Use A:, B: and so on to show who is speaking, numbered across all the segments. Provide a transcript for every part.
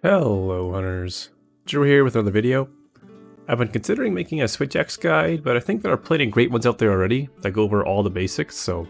A: Hello hunters, Drew here with another video. I've been considering making a Switch X guide, but I think there are plenty of great ones out there already that go over all the basics, so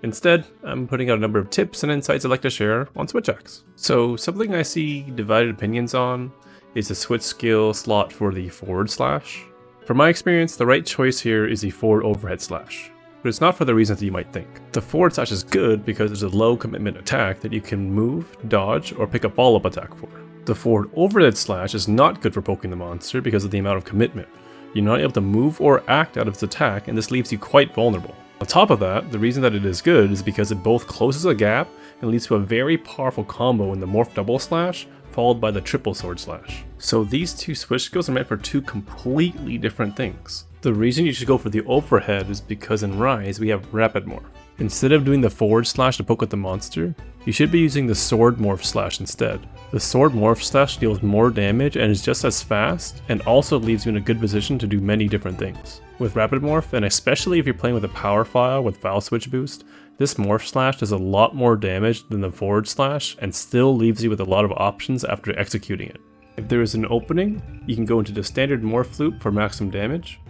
A: instead I'm putting out a number of tips and insights I'd like to share on Switch X. So something I see divided opinions on is the switch skill slot for the forward slash. From my experience, the right choice here is the forward overhead slash, but it's not for the reasons that you might think. The forward slash is good because it's a low commitment attack that you can move, dodge, or pick a follow-up attack for. The forward overhead slash is not good for poking the monster because of the amount of commitment. You're not able to move or act out of its attack, and this leaves you quite vulnerable. On top of that, the reason that it is good is because it both closes a gap and leads to a very powerful combo in the Morph double slash, followed by the triple sword slash. So these two switch skills are meant for two completely different things. The reason you should go for the overhead is because in Rise we have Rapid Morph. Instead of doing the forward slash to poke at the monster, you should be using the sword morph slash instead. The sword morph slash deals more damage and is just as fast, and also leaves you in a good position to do many different things. With Rapid Morph, and especially if you're playing with a power phial with phial switch boost, this morph slash does a lot more damage than the forward slash and still leaves you with a lot of options after executing it. If there is an opening, you can go into the standard morph loop for maximum damage.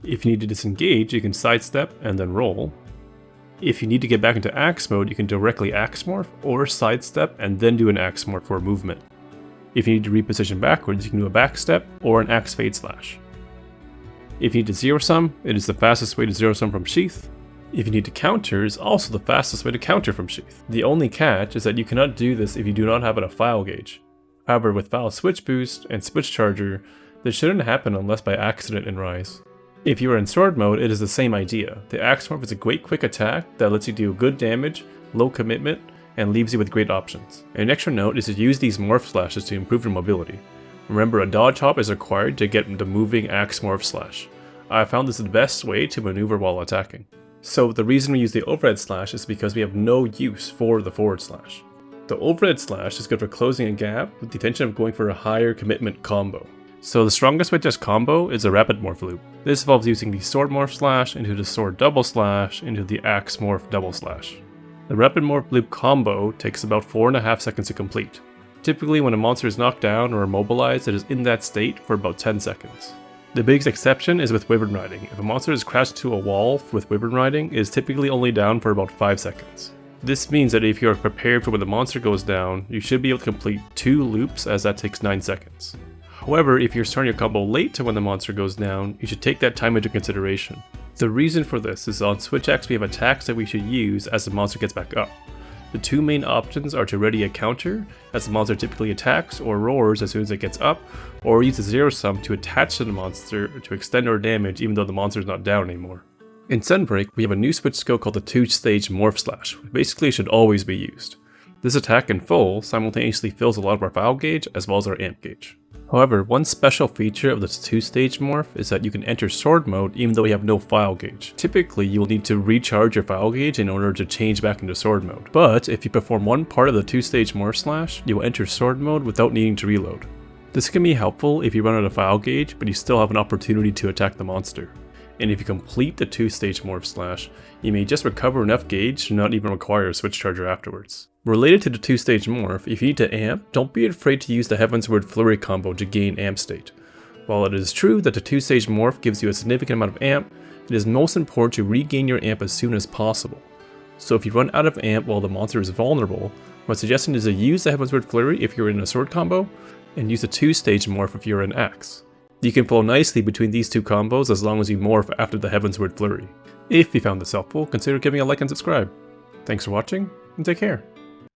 A: If you need to disengage, you can sidestep and then roll. If you need to get back into axe mode, you can directly axe morph or sidestep and then do an axe morph for movement. If you need to reposition backwards, you can do a backstep or an axe fade slash. If you need to zero sum, it is the fastest way to zero sum from sheath. If you need to counter, it's also the fastest way to counter from sheath. The only catch is that you cannot do this if you do not have a phial gauge. However, with phial switch boost and switch charger, this shouldn't happen unless by accident in Rise. If you are in sword mode, it is the same idea. The axe morph is a great quick attack that lets you do good damage, low commitment, and leaves you with great options. An extra note is to use these morph slashes to improve your mobility. Remember, a dodge hop is required to get the moving axe morph slash. I found this the best way to maneuver while attacking. So the reason we use the overhead slash is because we have no use for the forward slash. The overhead slash is good for closing a gap with the intention of going for a higher commitment combo. So the strongest way to test combo is a Rapid Morph loop. This involves using the sword morph slash into the sword double slash into the axe morph double slash. The Rapid Morph loop combo takes about 4.5 seconds to complete. Typically when a monster is knocked down or immobilized, it is in that state for about 10 seconds. The biggest exception is with Wyvern Riding. If a monster is crashed to a wall with Wyvern Riding, it is typically only down for about 5 seconds. This means that if you are prepared for when the monster goes down, you should be able to complete 2 loops as that takes 9 seconds. However, if you're starting your combo late to when the monster goes down, you should take that time into consideration. The reason for this is on Switch X we have attacks that we should use as the monster gets back up. The two main options are to ready a counter, as the monster typically attacks or roars as soon as it gets up, or use a zero sum to attach to the monster to extend our damage even though the monster is not down anymore. In Sunbreak, we have a new switch skill called the two-stage morph slash, which basically should always be used. This attack in full simultaneously fills a lot of our phial gauge as well as our amp gauge. However, one special feature of this two-stage morph is that you can enter sword mode even though you have no phial gauge. Typically, you will need to recharge your phial gauge in order to change back into sword mode. But if you perform one part of the two-stage morph slash, you will enter sword mode without needing to reload. This can be helpful if you run out of phial gauge, but you still have an opportunity to attack the monster. And if you complete the two-stage morph slash, you may just recover enough gauge to not even require a switch charger afterwards. Related to the two-stage morph, if you need to amp, don't be afraid to use the Heavensward flurry combo to gain amp state. While it is true that the two-stage morph gives you a significant amount of amp, it is most important to regain your amp as soon as possible. So if you run out of amp while the monster is vulnerable, my suggestion is to use the Heavensward flurry if you're in a sword combo, and use the two-stage morph if you're in axe. You can flow nicely between these two combos as long as you morph after the Heavensward flurry. If you found this helpful, consider giving a like and subscribe. Thanks for watching, and take care.